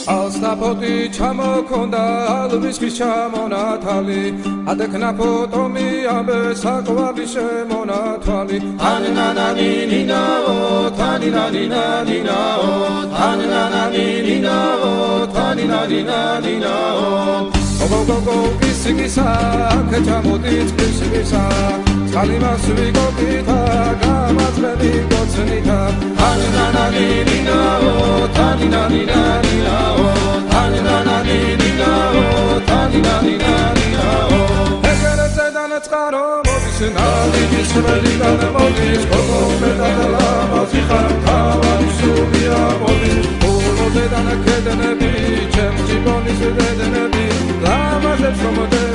ალსნაფოთი ჩამოქონდა ალვისხის ჩამონათალი ადექნა ფოტომი ამბე საკვარი შემონათვალი ანანანინინაო თანინანინანინაო ანანანინინაო თანინანინანინაო გოგოგოგო ისიგისა ქეჩამოდიც ისიგისა წყალიმას ვიგოგითა გამაძღები გოცნითა ანანანინინაო თანინანინანინაო ანანანინინაო თანინანინანინაო ეგერეზე დანაწყარო მოდის ნალიჯის ველიდან მოდის გოგომედალა მოძიხარ თავარი სულია მოდის ულოზე დანაკედნები ჩემ ჯიბონის დედნები ლამაზებს მომდე